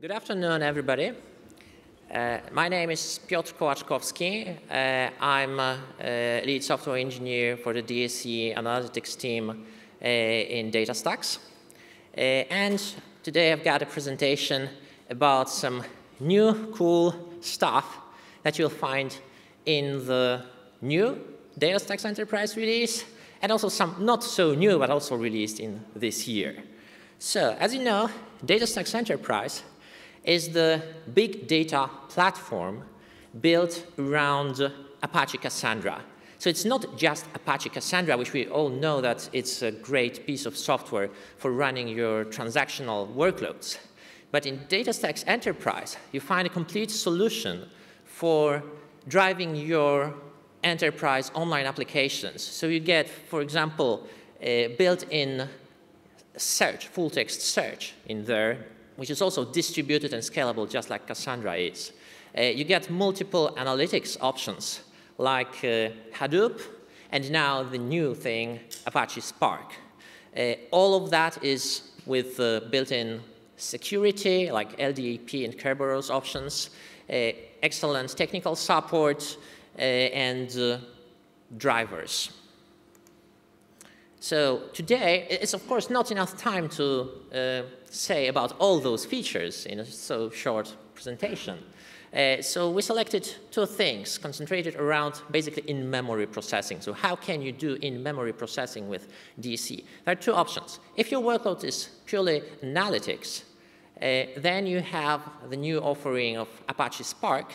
Good afternoon, everybody. My name is Piotr Kołaczkowski. I'm a lead software engineer for the DSC analytics team in DataStax. And today I've got a presentation about some new cool stuff that you'll find in the new DataStax Enterprise release, and also some not so new, but also released in this year. So, as you know, DataStax Enterprise is the big data platform built around Apache Cassandra. So it's not just Apache Cassandra, which we all know that it's a great piece of software for running your transactional workloads. But in DataStax Enterprise, you find a complete solution for driving your enterprise online applications. So you get, for example, built-in search, full-text search in there, which is also distributed and scalable, just like Cassandra is. You get multiple analytics options, like Hadoop, and now the new thing, Apache Spark. All of that is with built-in security, like LDAP and Kerberos options, excellent technical support, and drivers. So today, it's of course not enough time to say about all those features in a so short presentation. So we selected two things concentrated around basically in-memory processing. So how can you do in-memory processing with DSC? There are two options. If your workload is purely analytics, then you have the new offering of Apache Spark.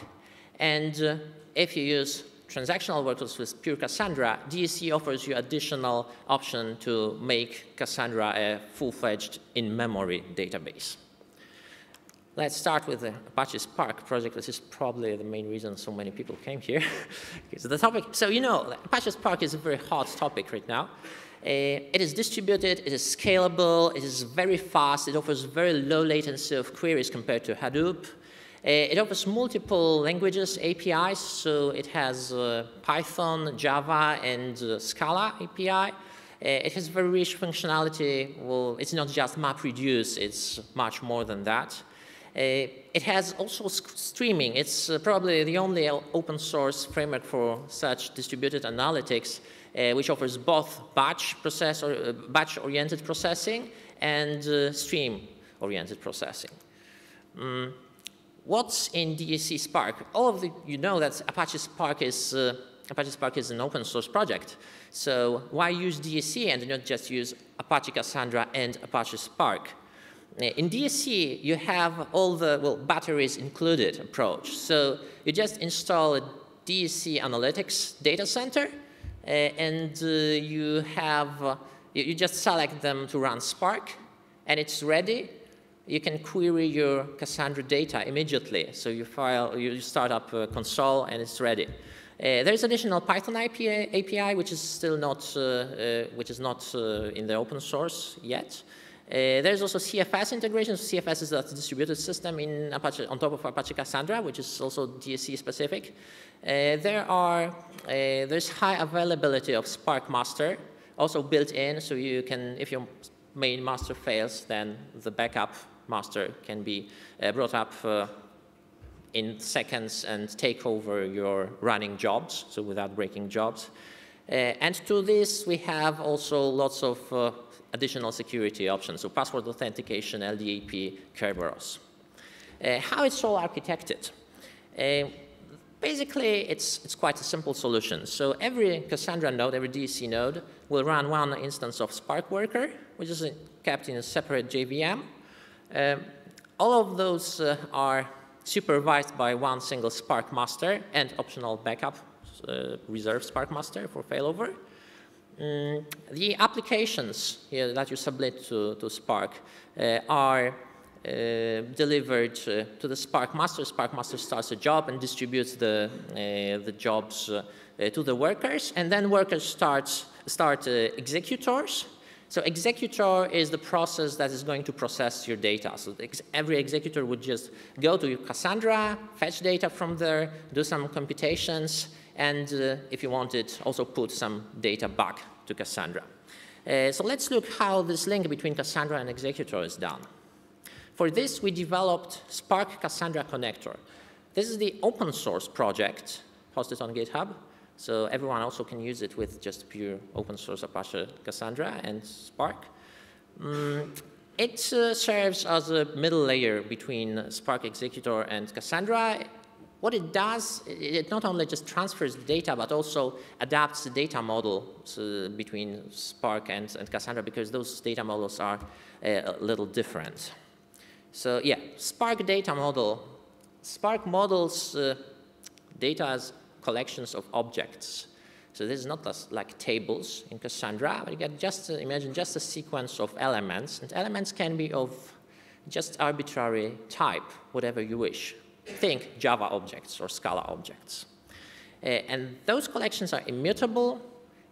And if you use transactional workloads with pure Cassandra, DSC offers you additional option to make Cassandra a full-fledged in-memory database. Let's start with the Apache Spark project. This is probably the main reason so many people came here. The topic, so you know, Apache Spark is a very hot topic right now. It is distributed, it is scalable, it is very fast, it offers very low latency of queries compared to Hadoop. It offers multiple languages, APIs, so it has Python, Java, and Scala API. It has very rich functionality. Well, it's not just MapReduce, it's much more than that. It has also streaming. It's probably the only open source framework for such distributed analytics, which offers both batch-oriented processing and stream-oriented processing. What's in DSC Spark? All of you know that Apache Spark is an open source project. So why use DSC and not just use Apache Cassandra and Apache Spark? In DSC, you have all the batteries included approach. So you just install a DSC Analytics data center, and you just select them to run Spark, and it's ready. You can query your Cassandra data immediately. So you start up a console, and it's ready. There's additional Python API, which is still not, in the open source yet. There's also CFS integration. So CFS is a distributed system in Apache, on top of Apache Cassandra, which is also DSC specific. There's high availability of Spark Master, also built in, so you can, if your main master fails, then the backup master can be brought up in seconds and take over your running jobs, so without breaking jobs. And to this, we have also lots of additional security options, so password authentication, LDAP, Kerberos. How it's all architected? Basically, it's quite a simple solution. So every Cassandra node, every DSC node, will run one instance of Spark Worker, which is kept in a separate JVM. All of those are supervised by one single Spark Master and optional backup reserve Spark Master for failover. The applications here that you submit to Spark are delivered to the Spark Master. Spark Master starts a job and distributes the jobs to the workers, and then workers start executors. So executor is the process that is going to process your data. So every executor would just go to your Cassandra, fetch data from there, do some computations, and if you want it, also put some data back to Cassandra. So let's look how this link between Cassandra and executor is done. For this, we developed Spark Cassandra connector. This is the open source project hosted on GitHub. So everyone also can use it with just pure open source Apache Cassandra and Spark. It serves as a middle layer between Spark Executor and Cassandra. What it does, it not only just transfers the data, but also adapts the data model between Spark and Cassandra, because those data models are a little different. So yeah, Spark data model. Spark models data as collections of objects. So this is not like tables in Cassandra, but you can just imagine just a sequence of elements, and elements can be of just arbitrary type, whatever you wish. Think Java objects or Scala objects. And those collections are immutable,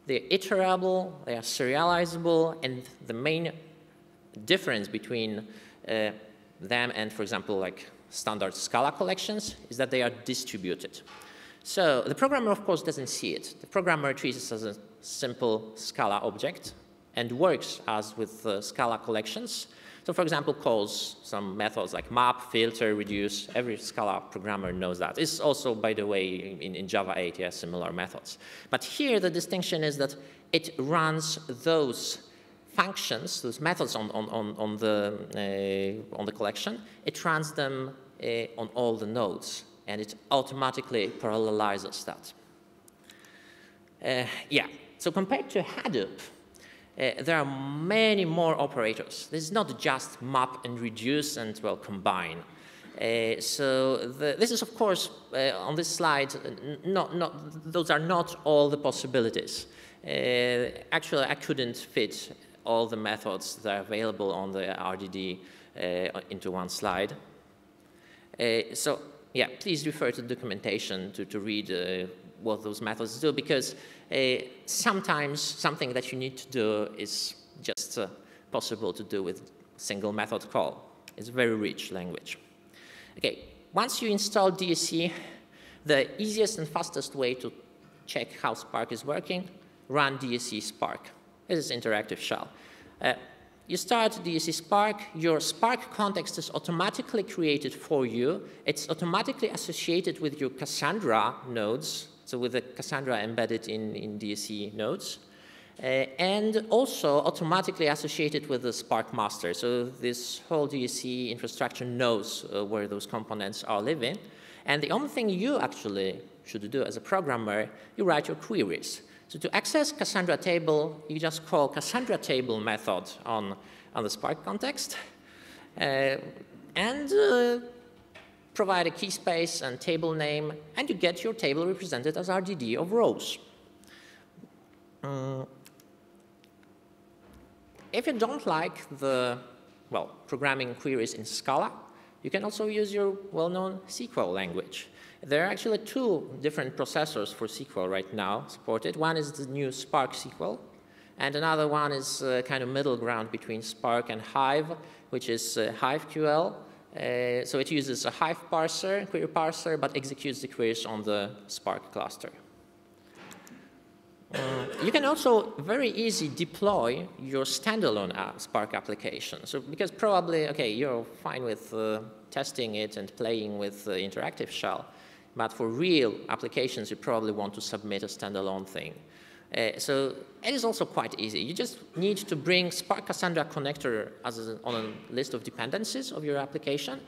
they're iterable, they are serializable, and the main difference between them and, for example, like standard Scala collections is that they are distributed. So the programmer, of course, doesn't see it. The programmer treats it as a simple Scala object and works as with Scala collections. So, for example, calls some methods like map, filter, reduce. Every Scala programmer knows that. It's also, by the way, in Java 8, yeah, similar methods. But here, the distinction is that it runs those functions, those methods on the collection. It runs them on all the nodes, and it automatically parallelizes that. Yeah, so compared to Hadoop, there are many more operators. This is not just map and reduce and, well, combine. So this is, of course, on this slide, those are not all the possibilities. Actually, I couldn't fit all the methods that are available on the RDD into one slide. So yeah, please refer to the documentation to read what those methods do, because sometimes something that you need to do is just possible to do with single method call. It's a very rich language. Okay, once you install DSC, the easiest and fastest way to check how Spark is working, run DSC Spark. This is interactive shell. You start DSC Spark, your Spark context is automatically created for you. It's automatically associated with your Cassandra nodes, so with the Cassandra embedded in DSC nodes, and also automatically associated with the Spark master. So this whole DSC infrastructure knows where those components are living. And the only thing you actually should do as a programmer, you write your queries. So to access Cassandra table, you just call Cassandra table method on the Spark context, and provide a key space and table name, and you get your table represented as RDD of rows. If you don't like the, well, programming queries in Scala, you can also use your well-known SQL language. There are actually two different processors for SQL right now supported. One is the new SparkSQL, and another one is kind of middle ground between Spark and Hive, which is HiveQL. So it uses a Hive parser, query parser, but executes the queries on the Spark cluster. You can also very easily deploy your standalone Spark application. So because probably, okay, you're fine with testing it and playing with interactive shell, but for real applications, you probably want to submit a standalone thing. So it is also quite easy. You just need to bring Spark Cassandra connector on a list of dependencies of your application.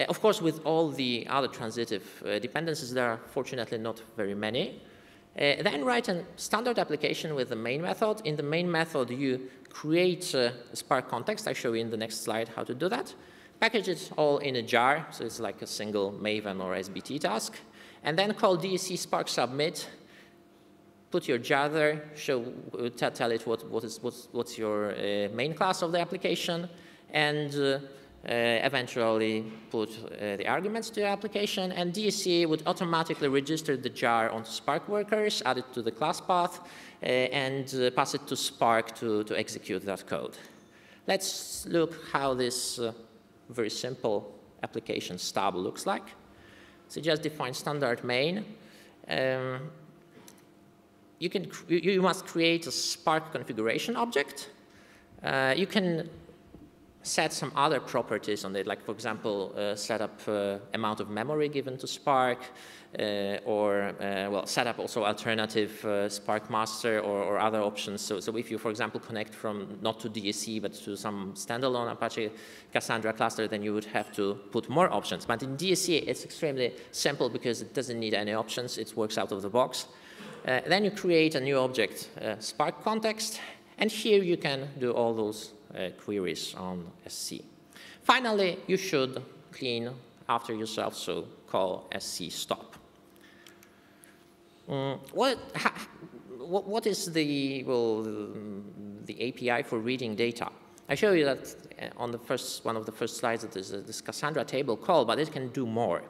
Of course, with all the other transitive dependencies, there are fortunately not very many. Then write a standard application with the main method. In the main method, you create a Spark context. I show you in the next slide how to do that. Package it all in a jar, so it's like a single Maven or SBT task. And then call DSC Spark submit. Put your jar there, tell it what's your main class of the application, and eventually put the arguments to your application, and DSC would automatically register the jar onto Spark workers, add it to the class path, and pass it to Spark to execute that code. Let's look how this very simple application stub looks like. So just define standard main. You must create a Spark configuration object. You can set some other properties on it, like, for example, set up amount of memory given to Spark, well, set up also alternative Spark master or other options. So if you, for example, connect from not to DSC but to some standalone Apache Cassandra cluster, then you would have to put more options. But in DSC, it's extremely simple because it doesn't need any options. It works out of the box. Then you create a new object, Spark context, and here you can do all those queries on SC. Finally, you should clean after yourself, so call SC stop. What is the API for reading data? I show you that on the one of the first slides that there's this Cassandra table call, but it can do more.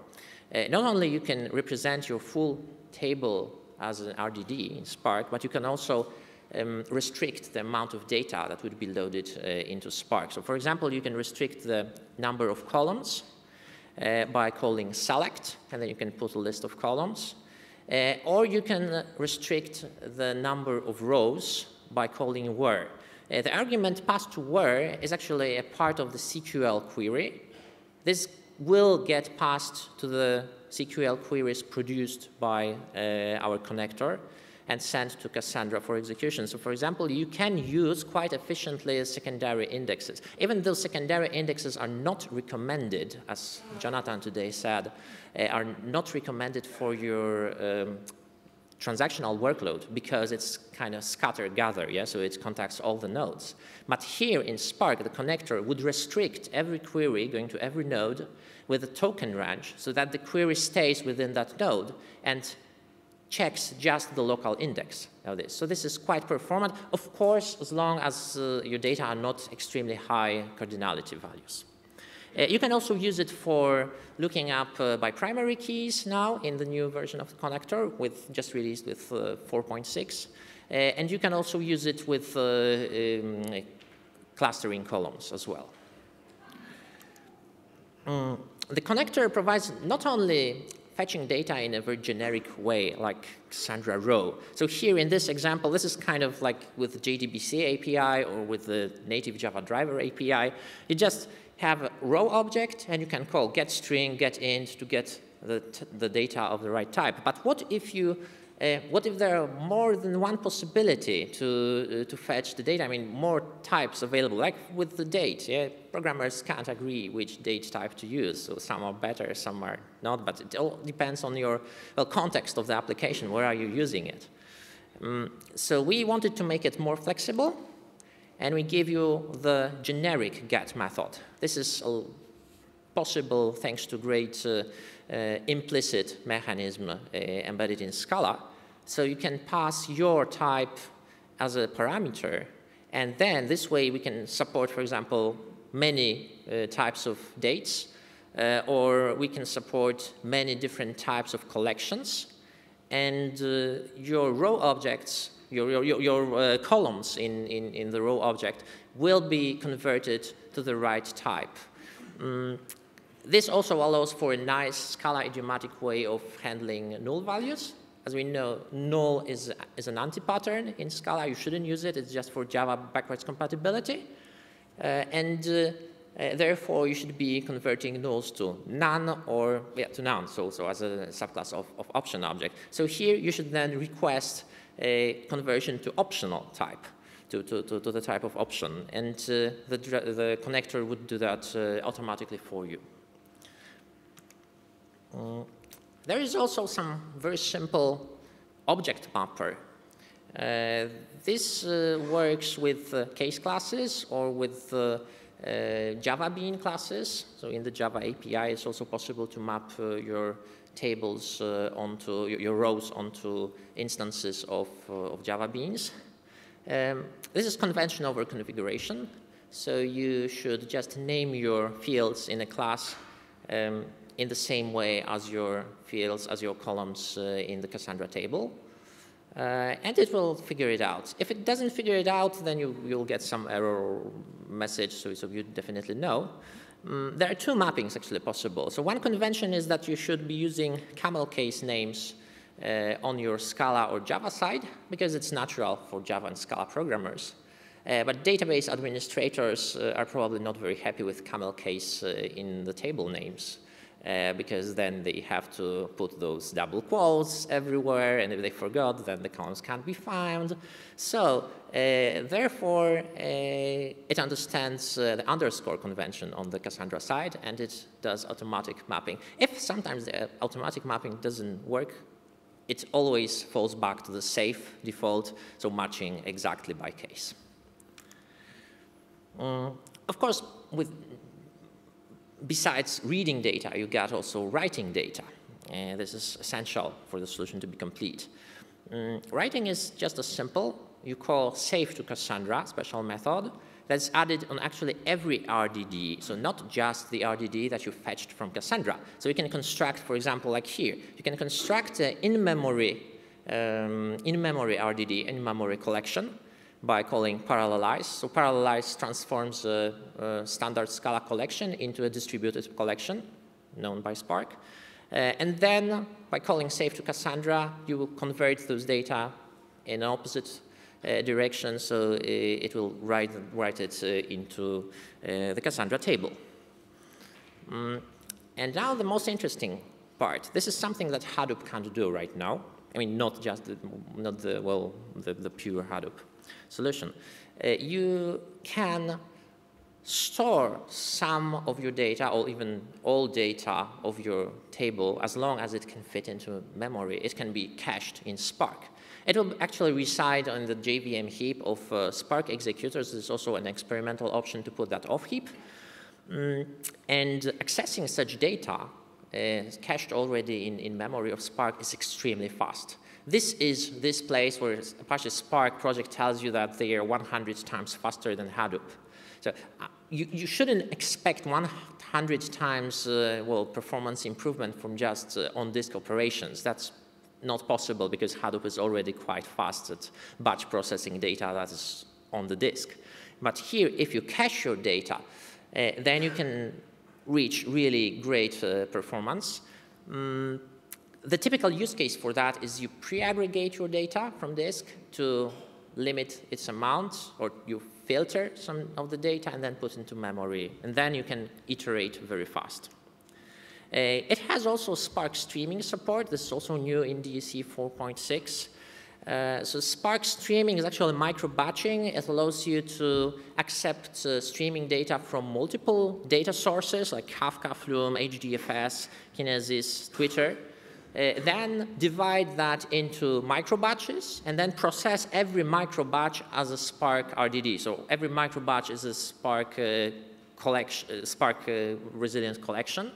Not only you can represent your full table as an RDD in Spark, but you can also restrict the amount of data that would be loaded into Spark. So for example, you can restrict the number of columns by calling select, and then you can put a list of columns. Or you can restrict the number of rows by calling where. The argument passed to where is actually a part of the SQL query. This will get passed to the SQL queries produced by our connector and sent to Cassandra for execution. So for example, you can use quite efficiently secondary indexes. Even though secondary indexes are not recommended, as Jonathan today said, are not recommended for your transactional workload because it's kind of scatter-gather, yeah? So it contacts all the nodes. But here in Spark, the connector would restrict every query going to every node with a token range so that the query stays within that node and checks just the local index of this. So this is quite performant, of course, as long as your data are not extremely high cardinality values. You can also use it for looking up by primary keys now in the new version of the connector, just released with 4.6. And you can also use it with clustering columns as well. The connector provides not only fetching data in a very generic way, like Cassandra row. So here in this example, this is kind of like with the JDBC API or with the native Java driver API. You just have a row object, and you can call getString, getInt to get the data of the right type. But what if there are more than one possibility to fetch the data? I mean, more types available, like with the date. Yeah? Programmers can't agree which date type to use. So some are better, some are not. But it all depends on your context of the application. Where are you using it? So we wanted to make it more flexible, and we give you the generic get method. This is possible thanks to great implicit mechanism embedded in Scala. So you can pass your type as a parameter, and then this way we can support, for example, many types of dates, or we can support many different types of collections, and your row objects, your columns in the row object will be converted to the right type. This also allows for a nice Scala idiomatic way of handling null values. As we know, null is an anti-pattern in Scala. You shouldn't use it. It's just for Java backwards compatibility. Therefore, you should be converting nulls to none or to none, so as a subclass of option object. So here, you should then request a conversion to optional type, to the type of option. And the connector would do that automatically for you. There is also some very simple object mapper. This works with case classes or with Java Bean classes. So in the Java API, it's also possible to map your tables onto your rows onto instances of Java Beans. This is convention over configuration. So you should just name your fields in a class in the same way as your fields, as your columns in the Cassandra table. And it will figure it out. If it doesn't figure it out, then you'll get some error message, so you definitely know. There are two mappings actually possible. So one convention is that you should be using camel case names on your Scala or Java side, because it's natural for Java and Scala programmers. But database administrators are probably not very happy with camel case in the table names, because then they have to put those double quotes everywhere, and if they forgot, then the columns can't be found. So therefore, it understands the underscore convention on the Cassandra side, and it does automatic mapping. If sometimes the automatic mapping doesn't work, it always falls back to the safe default, so matching exactly by case. Of course, besides reading data, you got also writing data. And this is essential for the solution to be complete. Writing is just as simple. You call save to Cassandra, special method, that's added on actually every RDD, so not just the RDD that you fetched from Cassandra. So you can construct, for example, like here, you can construct an in-memory RDD, in-memory collection, by calling parallelize. So parallelize transforms a standard Scala collection into a distributed collection known by Spark. And then by calling save to Cassandra, you will convert those data in opposite direction, so it will write it into the Cassandra table. And now the most interesting part. This is something that Hadoop can't do right now. I mean, not just the pure Hadoop solution. You can store some of your data, or even all data of your table, as long as it can fit into memory. It can be cached in Spark. It will actually reside on the JVM heap of Spark executors. There's also an experimental option to put that off heap. And accessing such data cached already in memory of Spark is extremely fast. This is this place where Apache Spark project tells you that they are 100 times faster than Hadoop. So you shouldn't expect 100 times performance improvement from just on-disk operations. That's not possible because Hadoop is already quite fast at batch processing data that is on the disk. But here, if you cache your data, then you can reach really great performance. The typical use case for that is you pre-aggregate your data from disk to limit its amount, or you filter some of the data and then put into memory, and then you can iterate very fast. It has also Spark streaming support. This is also new in DSC 4.6. So Spark streaming is actually micro-batching. It allows you to accept streaming data from multiple data sources like Kafka, Flume, HDFS, Kinesis, Twitter. Then divide that into micro-batches and then process every micro-batch as a Spark RDD. So every micro-batch is a Spark resilient collection.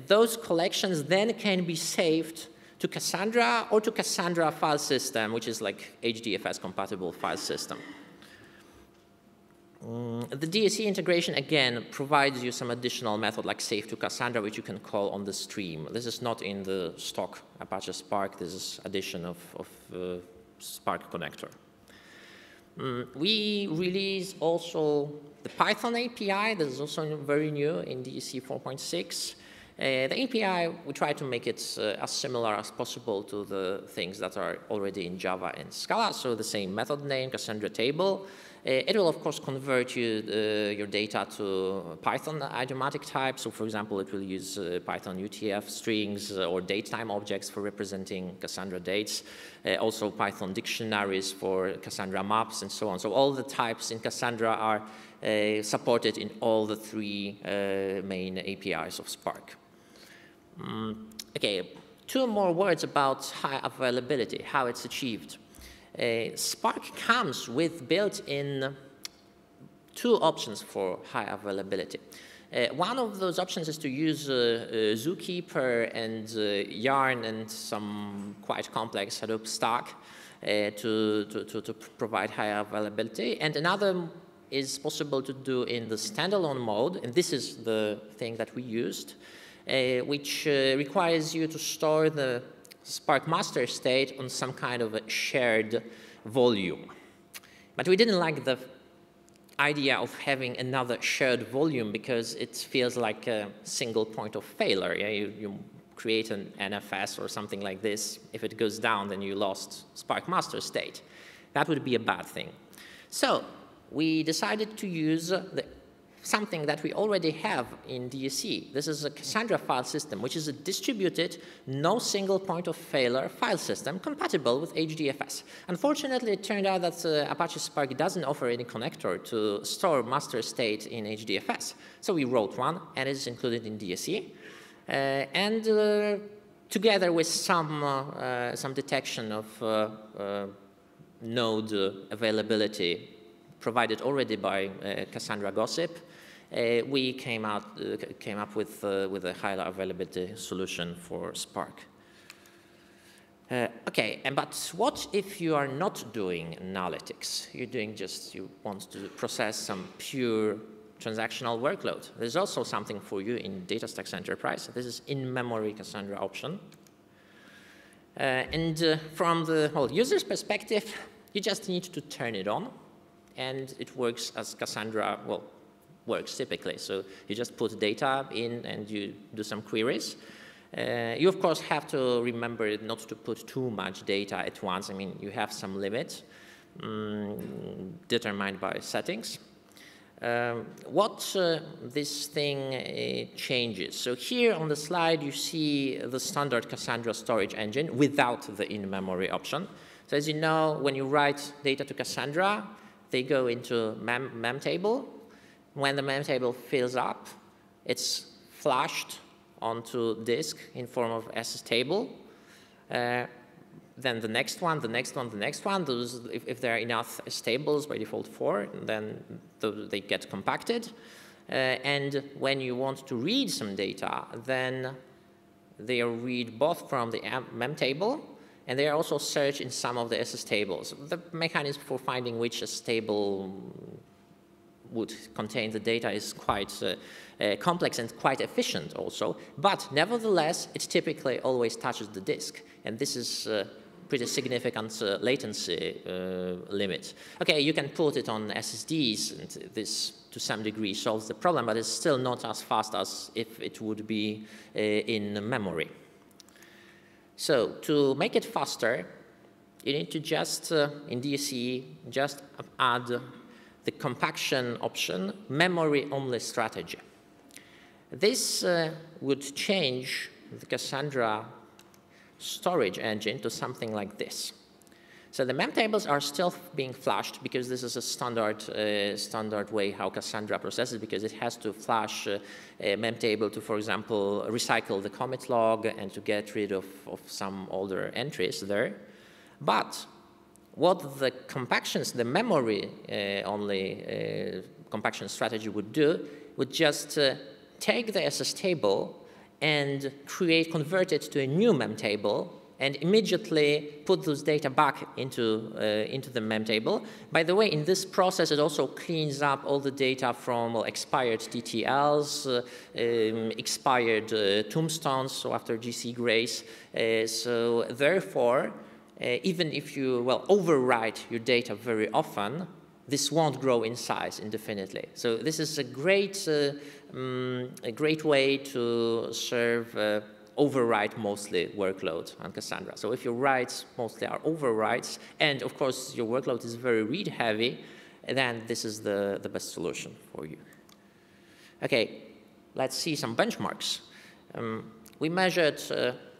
Those collections then can be saved to Cassandra or to Cassandra file system, which is like HDFS compatible file system. The DSC integration, again, provides you some additional method like save to Cassandra, which you can call on the stream. This is not in the stock Apache Spark. This is addition of Spark connector. We release also the Python API. This is also very new in DSC 4.6. The API, we try to make it as similar as possible to the things that are already in Java and Scala, so the same method name, Cassandra table. It will, of course, convert your data to Python idiomatic type. So, for example, it will use Python UTF strings or datetime objects for representing Cassandra dates. Also, Python dictionaries for Cassandra maps and so on. So all the types in Cassandra are supported in all the three main APIs of Spark. Okay, two more words about high availability, how it's achieved. Spark comes with built-in two options for high availability. One of those options is to use Zookeeper and Yarn and some quite complex Hadoop stack to provide high availability. And another is possible to do in the standalone mode, and this is the thing that we used, which requires you to store the Spark master state on some kind of a shared volume. But we didn't like the idea of having another shared volume because it feels like a single point of failure. Yeah? You create an NFS or something like this. If it goes down, then you lost Spark master state. That would be a bad thing. So we decided to use something that we already have in DSE. This is a Cassandra file system, which is a distributed, no single point of failure file system compatible with HDFS. Unfortunately, it turned out that Apache Spark doesn't offer any connector to store master state in HDFS. So we wrote one, and it's included in DSE. Together with some detection of node availability provided already by Cassandra Gossip, we came up with a high availability solution for Spark. Okay, but what if you are not doing analytics? You want to process some pure transactional workload. There's also something for you in DataStax Enterprise. This is in-memory Cassandra option. From the whole user's perspective, you just need to turn it on, and it works as Cassandra, well, works typically. So you just put data in and you do some queries. You, of course, have to remember not to put too much data at once. I mean, you have some limits determined by settings. What this thing changes. So here on the slide, you see the standard Cassandra storage engine without the in-memory option. So as you know, when you write data to Cassandra, they go into mem table. When the mem table fills up, it's flashed onto disk in form of SS table. Then the next one, the next one, the next one. Those, if there are enough tables, by default 4, then they get compacted. And when you want to read some data, then they are read both from the mem table, and they are also searched in some of the SS tables. The mechanism for finding which SS table would contain the data is quite complex and quite efficient also. But nevertheless, it typically always touches the disk. And this is pretty significant latency limit. Okay, you can put it on SSDs, and this to some degree solves the problem, but it's still not as fast as if it would be in memory. So to make it faster, you need to just, in DSE, just add the compaction option, memory-only strategy. This would change the Cassandra storage engine to something like this. So the mem tables are still being flashed because this is a standard way how Cassandra processes, because it has to flash a mem table to, for example, recycle the commit log and to get rid of some older entries there. But what the compactions, the memory only compaction strategy would do, would just take the SS table and convert it to a new mem table and immediately put those data back into the mem table. By the way, in this process, it also cleans up all the data from expired TTLs, expired tombstones, so after GC grace. So therefore, even if you overwrite your data very often, this won't grow in size indefinitely. So this is a great way to serve overwrite mostly workload on Cassandra. So if your writes mostly are overwrites, and of course your workload is very read heavy, then this is the best solution for you. Okay, let's see some benchmarks. We measured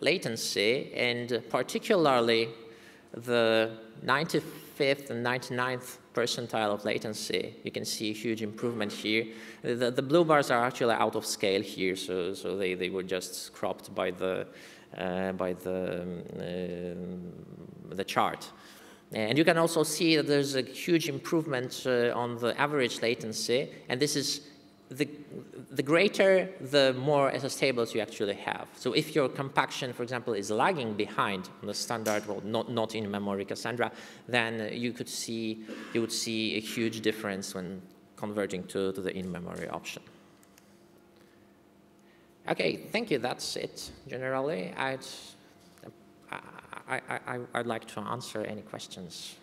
latency, and particularly the 95th and 99th percentile of latency. You can see a huge improvement here. The blue bars are actually out of scale here, so they were just cropped by the chart. And you can also see that there's a huge improvement on the average latency, and this is the greater, the more SS tables you actually have. So if your compaction, for example, is lagging behind the standard, well, not in memory Cassandra, then you would see a huge difference when converting to the in-memory option. Okay, thank you. That's it. Generally, I'd like to answer any questions.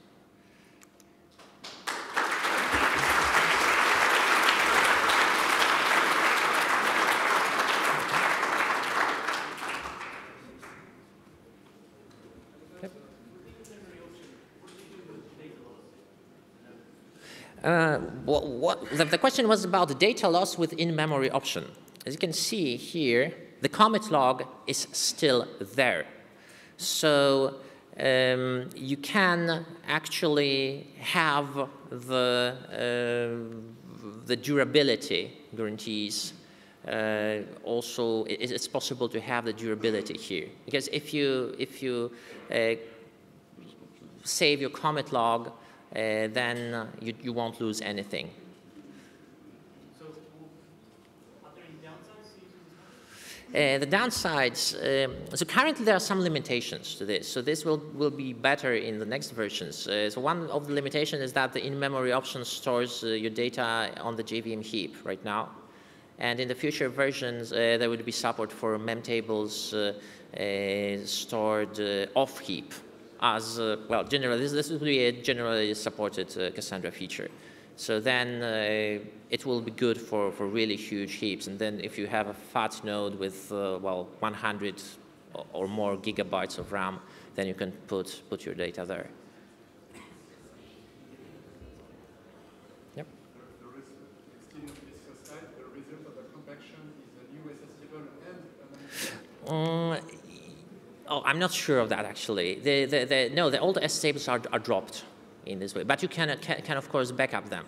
The question was about the data loss with in-memory option. As you can see here, the commit log is still there. So you can actually have the durability guarantees. Also, it's possible to have the durability here, because if you save your commit log, then you won't lose anything. So, are there any downsides? The downsides, so currently there are some limitations to this. So this will be better in the next versions. So one of the limitations is that the in-memory option stores your data on the JVM heap right now. And in the future versions, there would be support for memtables stored off heap. As well, generally, this will be a generally supported Cassandra feature. So then it will be good for really huge heaps. And then if you have a fat node with, well, 100 or more gigabytes of RAM, then you can put your data there. Yep. The result of the compaction is a new SS table and Oh, I'm not sure of that actually. No, the old S tables are dropped in this way, but you can of course back up them.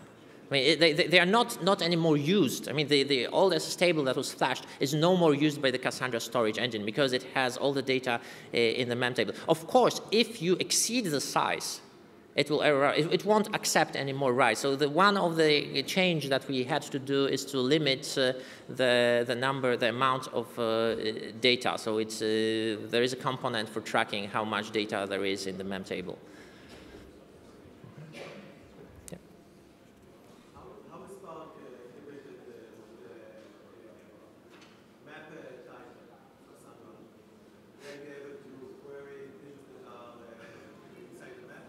I mean, they are not anymore used. I mean, the old SS table that was flashed is no more used by the Cassandra storage engine because it has all the data in the mem table. Of course, if you exceed the size, it will error. It won't accept any more writes. So one of the change that we had to do is to limit the amount of data. So it's there is a component for tracking how much data there is in the mem table. Yeah. How is Spark integrated the map type for someone? Will they be able to query things that are inside the map?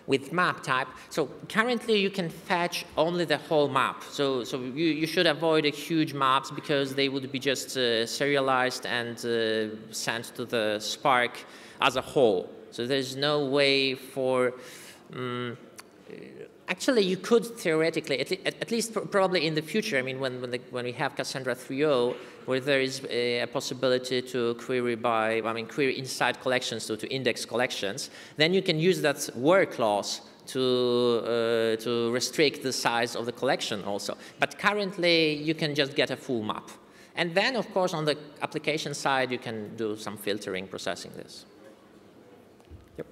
With map type, so currently you can fetch only the whole map. So you should avoid huge maps because they would be just serialized and sent to the Spark as a whole. So there's no way for, actually you could theoretically, at least probably in the future, I mean when we have Cassandra 3.0, where there is a possibility to query query inside collections, so to index collections, then you can use that where clause to restrict the size of the collection also. But currently you can just get a full map. And then of course on the application side you can do some filtering processing this. Yep.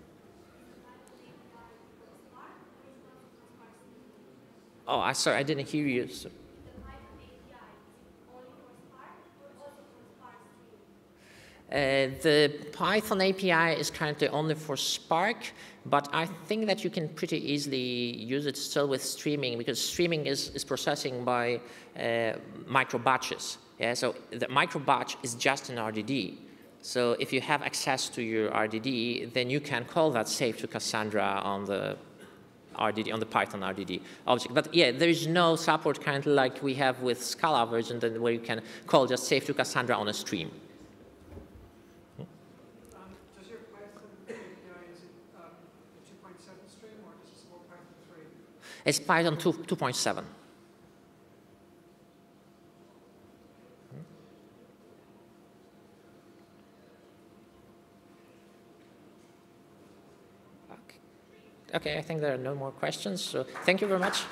Oh, sorry, I didn't hear you. So. The Python API is currently only for Spark, but I think that you can pretty easily use it still with streaming because streaming is processing by micro batches. Yeah, so the micro batch is just an RDD. So if you have access to your RDD, then you can call that save to Cassandra on the RDD, on the Python RDD object. But yeah, there is no support currently like we have with Scala version where you can call just save to Cassandra on a stream. Does your Python API, is it a 2.7 stream or does it support Python 3? It's Python 2.7. Okay, I think there are no more questions. So thank you very much.